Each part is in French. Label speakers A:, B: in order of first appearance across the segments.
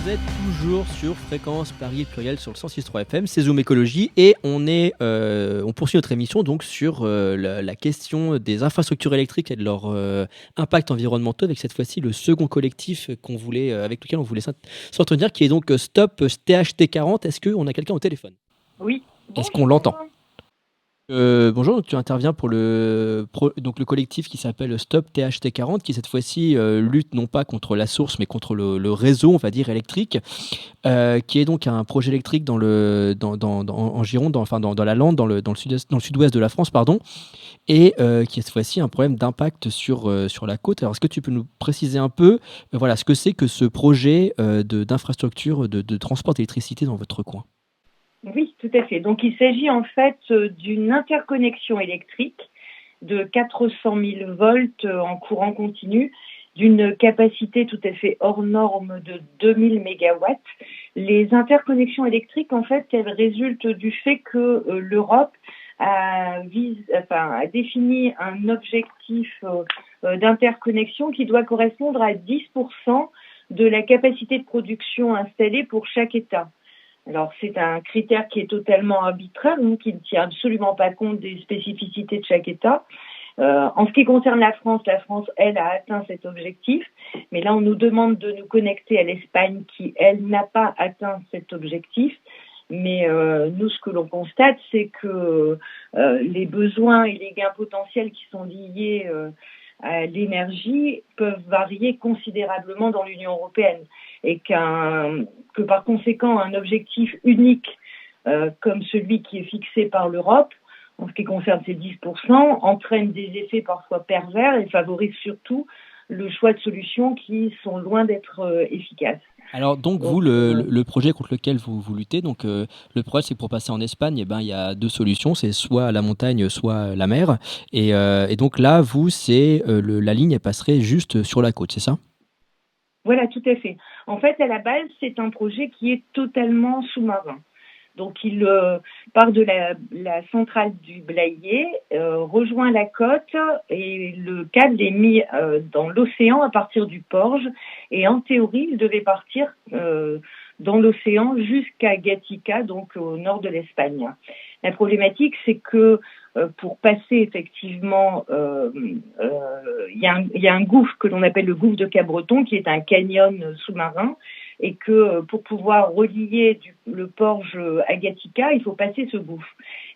A: Vous êtes toujours sur Fréquence Paris Pluriel sur le 106.3 FM, c'est Zoom Écologie et on poursuit notre émission donc sur la question des infrastructures électriques et de leur impact environnementaux avec cette fois-ci le second collectif avec lequel on voulait s'entretenir qui est donc Stop THT40. Est-ce qu'on a quelqu'un au téléphone?
B: Oui,
A: Est-ce
B: bonjour.
A: qu'on l'entend? Bonjour, donc tu interviens pour donc le collectif qui s'appelle Stop THT40 qui cette fois-ci lutte non pas contre la source mais contre le réseau, on va dire, électrique, qui est donc un projet électrique en Gironde, dans la Lande, dans le sud-ouest de la France, pardon, et qui est cette fois-ci un problème d'impact sur la côte. Alors est-ce que tu peux nous préciser un peu voilà, ce que c'est que ce projet d'infrastructure de transport d'électricité dans votre coin?
B: Oui, tout à fait. Donc, il s'agit en fait d'une interconnexion électrique de 400 000 volts en courant continu, d'une capacité tout à fait hors norme de 2000 mégawatts. Les interconnexions électriques, en fait, elles résultent du fait que l'Europe a défini un objectif d'interconnexion qui doit correspondre à 10% de la capacité de production installée pour chaque État. Alors, c'est un critère qui est totalement arbitraire, qui ne tient absolument pas compte des spécificités de chaque État. En ce qui concerne la France, elle, a atteint cet objectif. Mais là, on nous demande de nous connecter à l'Espagne qui, elle, n'a pas atteint cet objectif. Mais nous, ce que l'on constate, c'est que les besoins et les gains potentiels qui sont liés à l'énergie peuvent varier considérablement dans l'Union européenne et que par conséquent un objectif unique comme celui qui est fixé par l'Europe en ce qui concerne ces 10% entraîne des effets parfois pervers et favorise surtout le choix de solutions qui sont loin d'être efficaces.
A: Alors donc vous,
B: Donc,
A: le projet contre lequel vous luttez, donc le problème c'est que pour passer en Espagne, eh ben, il y a deux solutions, c'est soit la montagne, soit la mer. Et donc là, vous, la ligne, elle passerait juste sur la côte, c'est ça?
B: voilà, tout à fait. En fait, à la base, c'est un projet qui est totalement sous-marin. Donc, il part de la centrale du Blayais, rejoint la côte et le câble est mis dans l'océan à partir du Porge. Et en théorie, il devait partir dans l'océan jusqu'à Gatica, donc au nord de l'Espagne. La problématique, c'est que pour passer effectivement, il y a un gouffre que l'on appelle le gouffre de Cabreton, qui est un canyon sous-marin, et que pour pouvoir relier le Porge à Gatica, il faut passer ce gouffre.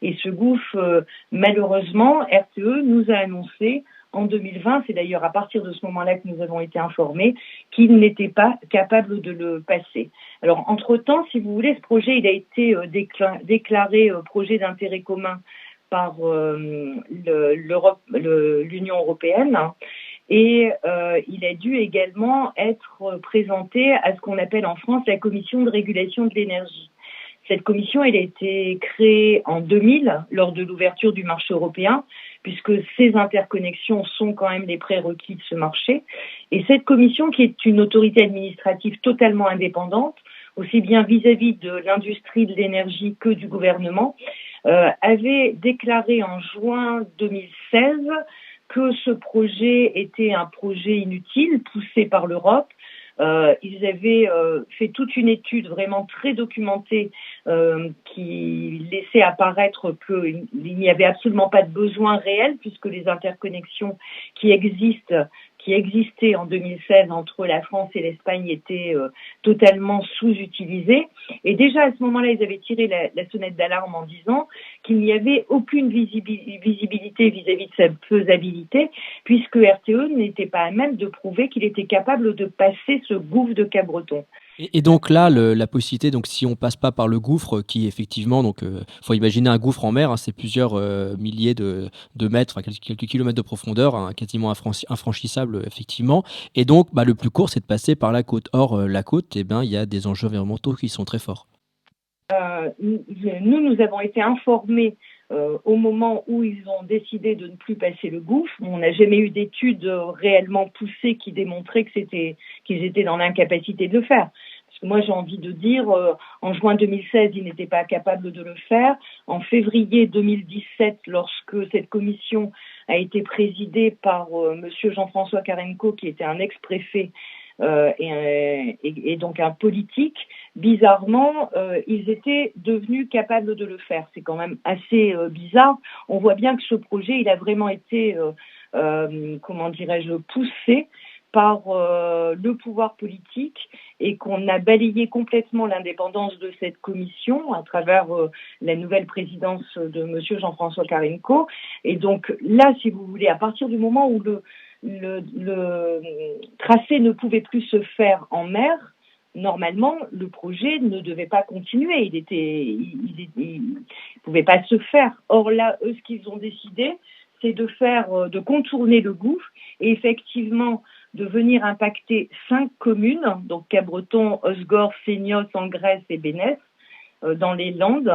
B: Et ce gouffre, malheureusement, RTE nous a annoncé en 2020, c'est d'ailleurs à partir de ce moment-là que nous avons été informés, qu'il n'était pas capable de le passer. Alors, entre-temps, si vous voulez, ce projet, il a été déclaré projet d'intérêt commun par l'Union européenne. Et il a dû également être présenté à ce qu'on appelle en France la commission de régulation de l'énergie. Cette commission, elle a été créée en 2000 lors de l'ouverture du marché européen, puisque ces interconnexions sont quand même les prérequis de ce marché. Et cette commission, qui est une autorité administrative totalement indépendante, aussi bien vis-à-vis de l'industrie de l'énergie que du gouvernement, avait déclaré en juin 2016 que ce projet était un projet inutile, poussé par l'Europe. Ils avaient fait toute une étude vraiment très documentée qui laissait apparaître qu'il n'y avait absolument pas de besoin réel puisque les interconnexions qui existaient en 2016 entre la France et l'Espagne étaient totalement sous-utilisées. Et déjà à ce moment-là, ils avaient tiré la sonnette d'alarme en disant qu'il n'y avait aucune visibilité vis-à-vis de sa faisabilité, puisque RTE n'était pas à même de prouver qu'il était capable de passer ce gouffre de Cabreton.
A: Et donc là, la possibilité, donc si on passe pas par le gouffre, qui effectivement, donc faut imaginer un gouffre en mer, hein, c'est plusieurs milliers de mètres, enfin, quelques kilomètres de profondeur, hein, quasiment infranchissable effectivement. Et donc, bah, le plus court, c'est de passer par la côte. Or, la côte, eh ben, il y a des enjeux environnementaux qui sont très forts.
B: Nous avons été informés au moment où ils ont décidé de ne plus passer le gouffre. On n'a jamais eu d'études réellement poussées qui démontraient qu'ils étaient dans l'incapacité de le faire. Parce que moi, j'ai envie de dire, en juin 2016, ils n'étaient pas capables de le faire. En février 2017, lorsque cette commission a été présidée par monsieur Jean-François Carenco, qui était un ex-préfet et donc un politique, bizarrement, ils étaient devenus capables de le faire. C'est quand même assez bizarre. On voit bien que ce projet, il a vraiment été, comment dirais-je, poussé par le pouvoir politique et qu'on a balayé complètement l'indépendance de cette commission à travers la nouvelle présidence de monsieur Jean-François Carenco. Et donc là, si vous voulez, à partir du moment où le tracé ne pouvait plus se faire en mer, normalement, le projet ne devait pas continuer. Il pouvait pas se faire. Or là, eux, ce qu'ils ont décidé, c'est de contourner le gouffre et effectivement de venir impacter 5 communes, donc Cabreton, Osgore, Seignos, Angresse et Bénesse, dans les Landes,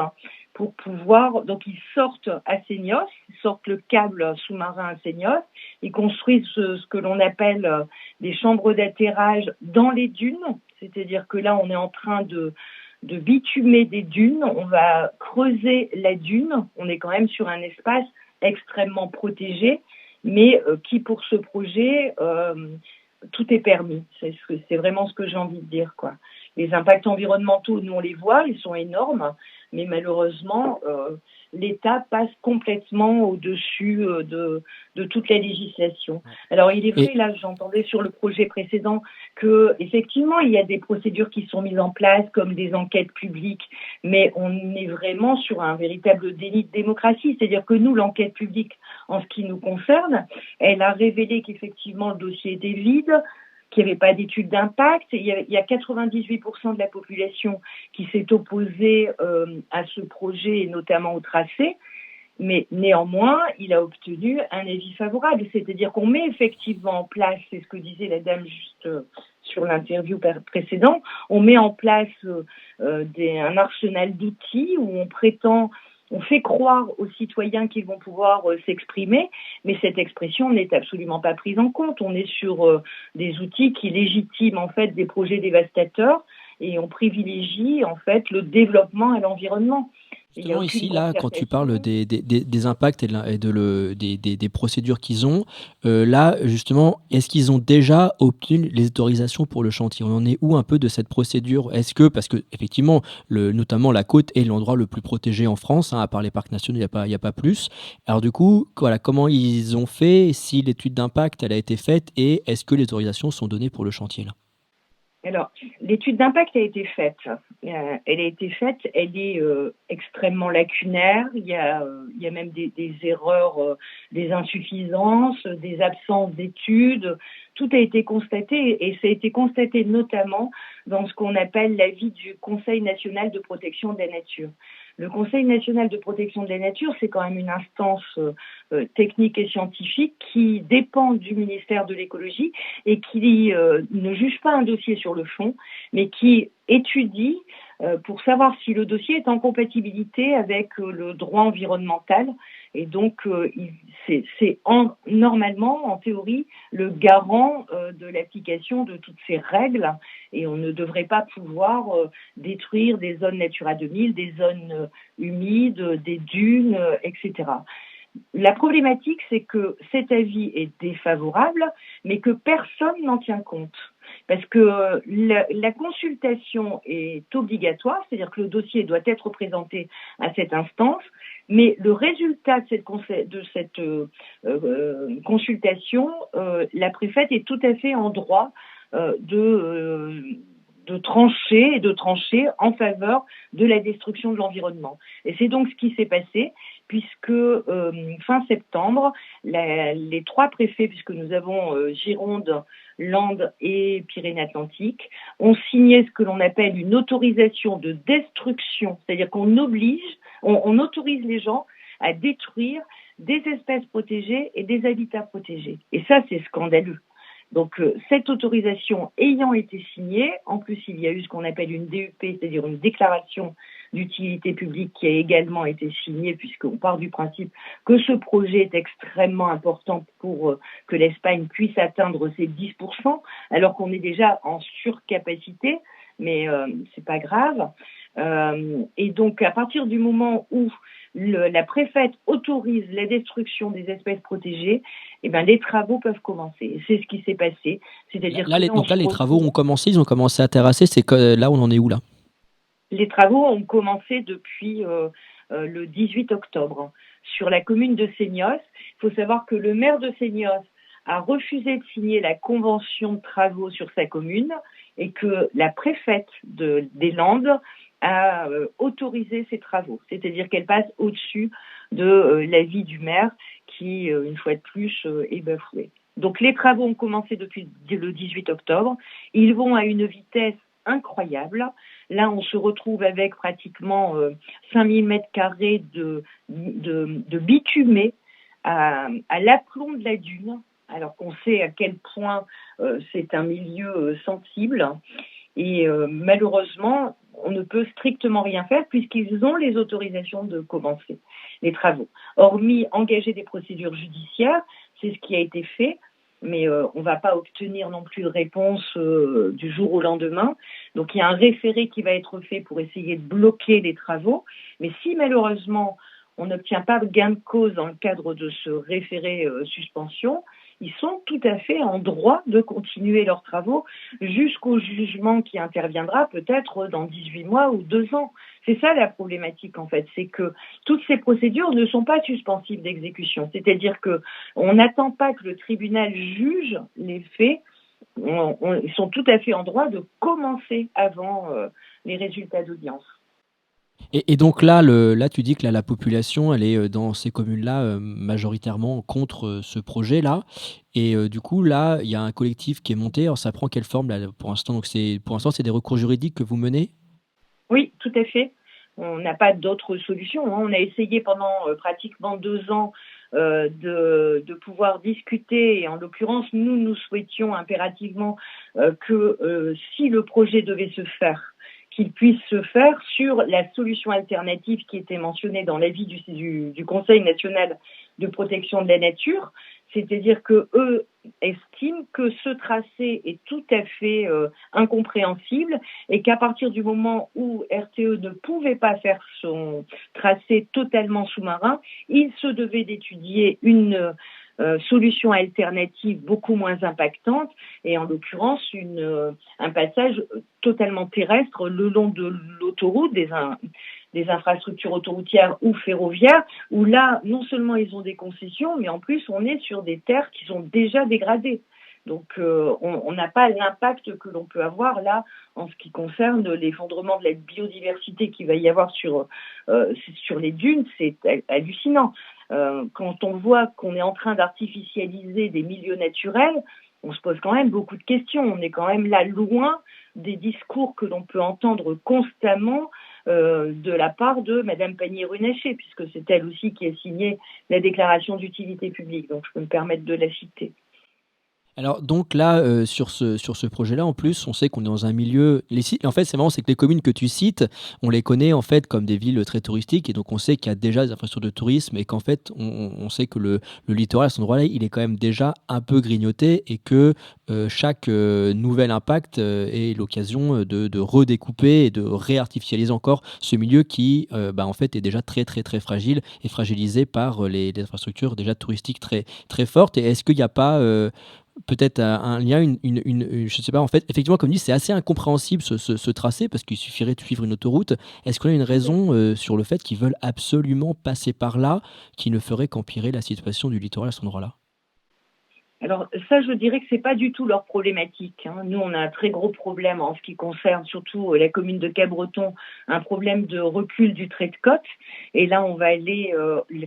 B: pour pouvoir, donc ils sortent à Seignos, ils sortent le câble sous-marin à Seignos, ils construisent ce que l'on appelle des chambres d'atterrage dans les dunes, c'est-à-dire que là on est en train de bitumer des dunes, on va creuser la dune, on est quand même sur un espace extrêmement protégé, mais qui pour ce projet, tout est permis. C'est vraiment ce que j'ai envie de dire, quoi. Les impacts environnementaux, nous on les voit, ils sont énormes, mais malheureusement, l'État passe complètement au-dessus de toute la législation. Alors il est vrai, là j'entendais sur le projet précédent que effectivement il y a des procédures qui sont mises en place comme des enquêtes publiques, mais on est vraiment sur un véritable déni de démocratie, c'est-à-dire que nous, l'enquête publique, en ce qui nous concerne, elle a révélé qu'effectivement le dossier était vide, qu'il n'y avait pas d'étude d'impact. Il y a 98% de la population qui s'est opposée à ce projet et notamment au tracé, mais néanmoins, il a obtenu un avis favorable. C'est-à-dire qu'on met effectivement en place, c'est ce que disait la dame juste sur l'interview précédente, on met en place un arsenal d'outils où on fait croire aux citoyens qu'ils vont pouvoir s'exprimer, mais cette expression n'est absolument pas prise en compte. On est sur des outils qui légitiment en fait des projets dévastateurs et on privilégie en fait le développement et l'environnement.
A: Justement, ici, là, quand tu parles des impacts des procédures qu'ils ont, là, justement, est-ce qu'ils ont déjà obtenu les autorisations pour le chantier? On en est où un peu de cette procédure? Est-ce que, parce que effectivement, notamment la côte est l'endroit le plus protégé en France, hein, à part les parcs nationaux, il y a pas plus. Alors du coup, voilà, comment ils ont fait, si l'étude d'impact elle a été faite, et est-ce que les autorisations sont données pour le chantier là?
B: Alors, l'étude d'impact a été faite. Elle a été faite, elle est extrêmement lacunaire. Il y a même des erreurs, des insuffisances, des absences d'études. Tout a été constaté et ça a été constaté notamment dans ce qu'on appelle l'avis du Conseil national de protection de la nature. Le Conseil national de protection de la nature, c'est quand même une instance technique et scientifique qui dépend du ministère de l'écologie et qui ne juge pas un dossier sur le fond, mais qui étudie pour savoir si le dossier est en compatibilité avec le droit environnemental. Et donc, normalement, en théorie, le garant de l'application de toutes ces règles. Et on ne devrait pas pouvoir détruire des zones Natura 2000, des zones humides, des dunes, etc. La problématique, c'est que cet avis est défavorable, mais que personne n'en tient compte. Parce que la consultation est obligatoire, c'est-à-dire que le dossier doit être présenté à cette instance, mais le résultat de cette consultation, la préfète est tout à fait en droit de trancher en faveur de la destruction de l'environnement. Et c'est donc ce qui s'est passé, puisque fin septembre, les 3 préfets, puisque nous avons Gironde, Landes et Pyrénées-Atlantiques, ont signé ce que l'on appelle une autorisation de destruction, c'est-à-dire qu'on autorise les gens à détruire des espèces protégées et des habitats protégés. Et ça, c'est scandaleux. Donc, cette autorisation ayant été signée, en plus, il y a eu ce qu'on appelle une DUP, c'est-à-dire une déclaration d'utilité publique qui a également été signée, puisqu'on part du principe que ce projet est extrêmement important pour que l'Espagne puisse atteindre ses 10%, alors qu'on est déjà en surcapacité, mais c'est pas grave. Et donc, à partir du moment où la préfète autorise la destruction des espèces protégées, eh ben, les travaux peuvent commencer. Et c'est ce qui s'est passé. C'est-à-dire que
A: Donc là, les travaux ont commencé, ils ont commencé à terrasser. C'est que là, on en est où là?
B: les travaux ont commencé depuis le 18 octobre sur la commune de Seignos. Il faut savoir que le maire de Seignos a refusé de signer la convention de travaux sur sa commune et que la préfète des Landes a autorisé ces travaux. C'est-à-dire qu'elle passe au-dessus de l'avis du maire qui, une fois de plus, est bafoué. Donc les travaux ont commencé depuis le 18 octobre. Ils vont à une vitesse incroyable. Là, on se retrouve avec pratiquement 5000 mètres carrés de bitumé à l'aplomb de la dune, alors qu'on sait à quel point c'est un milieu sensible. Et malheureusement, on ne peut strictement rien faire puisqu'ils ont les autorisations de commencer les travaux. Hormis engager des procédures judiciaires, c'est ce qui a été fait, mais on ne va pas obtenir non plus de réponse du jour au lendemain. Donc il y a un référé qui va être fait pour essayer de bloquer les travaux. Mais si malheureusement on n'obtient pas de gain de cause dans le cadre de ce référé suspension, ils sont tout à fait en droit de continuer leurs travaux jusqu'au jugement qui interviendra peut-être dans 18 mois ou 2 ans. C'est ça la problématique en fait, c'est que toutes ces procédures ne sont pas suspensives d'exécution. C'est-à-dire qu'on n'attend pas que le tribunal juge les faits. Ils sont tout à fait en droit de commencer avant les résultats d'audience.
A: Et donc là, là, tu dis que là, la population, elle est dans ces communes-là majoritairement contre ce projet-là. Et du coup, là, il y a un collectif qui est monté. Alors, ça prend quelle forme là, pour l'instant? Donc, pour l'instant, c'est des recours juridiques que vous menez?
B: Oui, tout à fait. On n'a pas d'autre solution. On a essayé pendant pratiquement 2 ans de pouvoir discuter. Et en l'occurrence, nous souhaitions impérativement que si le projet devait se faire, qu'il puisse se faire sur la solution alternative qui était mentionnée dans l'avis du Conseil national de protection de la nature, c'est-à-dire que eux estiment que ce tracé est tout à fait incompréhensible et qu'à partir du moment où RTE ne pouvait pas faire son tracé totalement sous-marin, il se devait d'étudier une solution alternative beaucoup moins impactante et en l'occurrence un passage totalement terrestre le long de l'autoroute, des infrastructures autoroutières ou ferroviaires, où là, non seulement ils ont des concessions, mais en plus on est sur des terres qui sont déjà dégradées. Donc on n'a pas l'impact que l'on peut avoir là en ce qui concerne l'effondrement de la biodiversité qu'il va y avoir sur les dunes, c'est hallucinant. Quand on voit qu'on est en train d'artificialiser des milieux naturels, on se pose quand même beaucoup de questions. On est quand même là loin des discours que l'on peut entendre constamment de la part de Madame Pannier-Runacher, puisque c'est elle aussi qui a signé la déclaration d'utilité publique. Donc je peux me permettre de la citer.
A: Alors donc là, sur ce projet-là, en plus, on sait qu'on est dans un milieu en fait, c'est marrant, c'est que les communes que tu cites, on les connaît, en fait, comme des villes très touristiques et donc on sait qu'il y a déjà des infrastructures de tourisme et qu'en fait, on sait que le littoral, à cet endroit-là, il est quand même déjà un peu grignoté et que, chaque, nouvel impact, est l'occasion, de redécouper et de réartificialiser encore ce milieu qui, en fait, est déjà très, très, très fragile et fragilisé par, les infrastructures déjà touristiques très, très fortes. Et est-ce qu'il n'y a pas, peut-être un lien, je ne sais pas, en fait, effectivement, comme dit, c'est assez incompréhensible ce tracé parce qu'il suffirait de suivre une autoroute. Est-ce qu'on a une raison sur le fait qu'ils veulent absolument passer par là qui ne ferait qu'empirer la situation du littoral à cet endroit-là?
B: Alors ça, je dirais que c'est pas du tout leur problématique. Nous, on a un très gros problème en ce qui concerne surtout la commune de Cabreton, un problème de recul du trait de côte. Et là, on va aller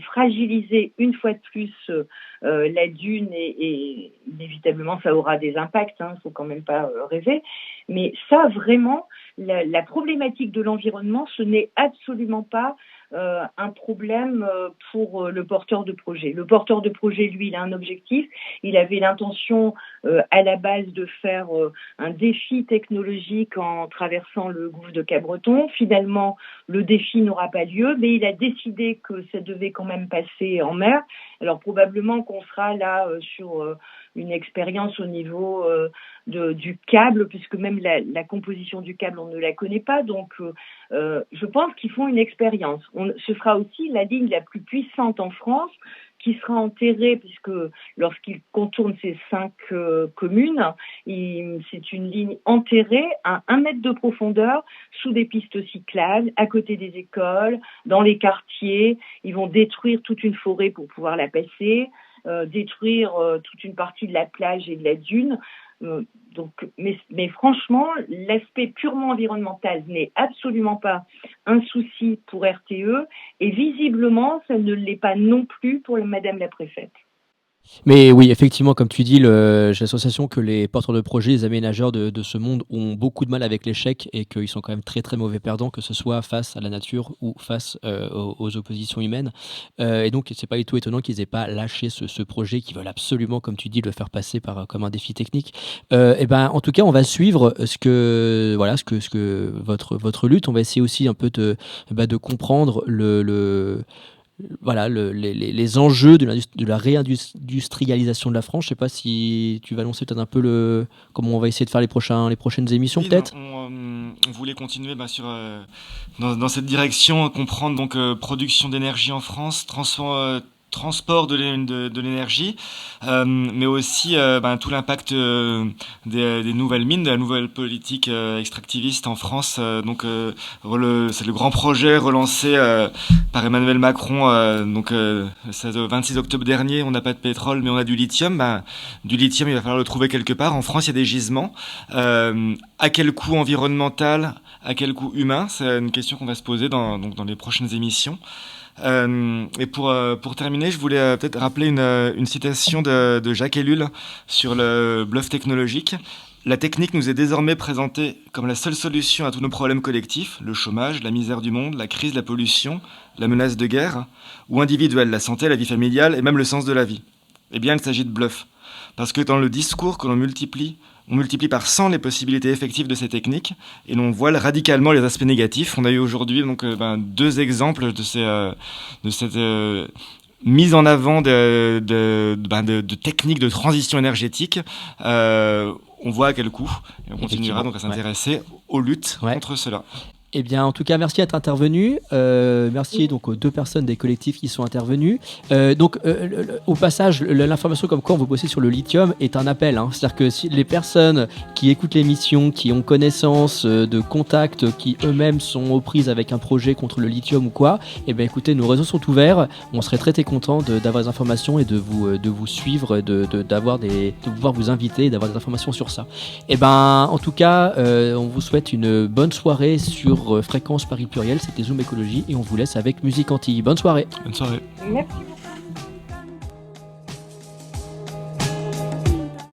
B: fragiliser une fois de plus la dune et inévitablement, ça aura des impacts. Faut quand même pas rêver. Mais ça, vraiment, la problématique de l'environnement, ce n'est absolument pas un problème pour le porteur de projet. Le porteur de projet, lui, il a un objectif. Il avait l'intention à la base de faire un défi technologique en traversant le gouffre de Cabreton. Finalement, le défi n'aura pas lieu, mais il a décidé que ça devait quand même passer en mer. Alors probablement qu'on sera là sur une expérience au niveau du câble, puisque même la composition du câble, on ne la connaît pas. Donc, je pense qu'ils font une expérience. Ce sera aussi la ligne la plus puissante en France, qui sera enterrée, puisque lorsqu'il contourne ces 5 communes, c'est une ligne enterrée à 1 mètre de profondeur, sous des pistes cyclables, à côté des écoles, dans les quartiers. Ils vont détruire toute une forêt pour pouvoir la passer, détruire toute une partie de la plage et de la dune. Mais franchement, l'aspect purement environnemental n'est absolument pas un souci pour RTE, et visiblement, ça ne l'est pas non plus pour Madame la préfète.
A: Mais oui, effectivement, comme tu dis, j'ai l'association que les porteurs de projets, les aménageurs de ce monde ont beaucoup de mal avec l'échec et qu'ils sont quand même très très mauvais perdants, que ce soit face à la nature ou face aux oppositions humaines. Et donc, c'est pas du tout étonnant qu'ils aient pas lâché ce projet, qu'ils veulent absolument, comme tu dis, le faire passer comme un défi technique. Et ben, en tout cas, on va suivre ce que votre lutte. On va essayer aussi un peu de comprendre les enjeux de la réindustrialisation de la France. Je sais pas si tu vas annoncer peut-être un peu comment on va essayer de faire les prochaines émissions,
C: Oui,
A: peut-être.
C: on voulait continuer dans cette direction, comprendre donc production d'énergie en France, transport de l'énergie, mais aussi tout l'impact des nouvelles mines, de la nouvelle politique extractiviste en France. C'est le grand projet relancé par Emmanuel Macron. C'est le 26 octobre dernier. On n'a pas de pétrole, mais on a du lithium. Du lithium, il va falloir le trouver quelque part. En France, il y a des gisements. À quel coût environnemental, à quel coût humain? C'est une question qu'on va se poser dans les prochaines émissions. Et pour terminer, je voulais peut-être rappeler une citation de Jacques Ellul sur le bluff technologique. La technique nous est désormais présentée comme la seule solution à tous nos problèmes collectifs, le chômage, la misère du monde, la crise, la pollution, la menace de guerre, ou individuelle, la santé, la vie familiale et même le sens de la vie. Eh bien, il s'agit de bluff. Parce que dans le discours que l'on multiplie, on multiplie par 100 les possibilités effectives de ces techniques et l'on voile radicalement les aspects négatifs. On a eu aujourd'hui 2 exemples de cette mise en avant de techniques de transition énergétique. On voit à quel coût, et on continuera donc à s'intéresser aux luttes contre cela.
A: Eh bien, en tout cas, merci d'être intervenu. Merci donc aux 2 personnes des collectifs qui sont intervenues. Au passage, l'information comme quoi vous bossez sur le lithium est un appel. C'est-à-dire que si les personnes qui écoutent l'émission, qui ont connaissance de contacts, qui eux-mêmes sont aux prises avec un projet contre le lithium ou quoi, eh bien, écoutez, nos réseaux sont ouverts. On serait très contents d'avoir des informations et de vous suivre, de pouvoir vous inviter et d'avoir des informations sur ça. Eh ben, en tout cas, on vous souhaite une bonne soirée sur Fréquence Paris Pluriel. C'était Zoom Écologie et on vous laisse avec Musique Antilles. Bonne soirée.
C: Bonne soirée.
B: Merci.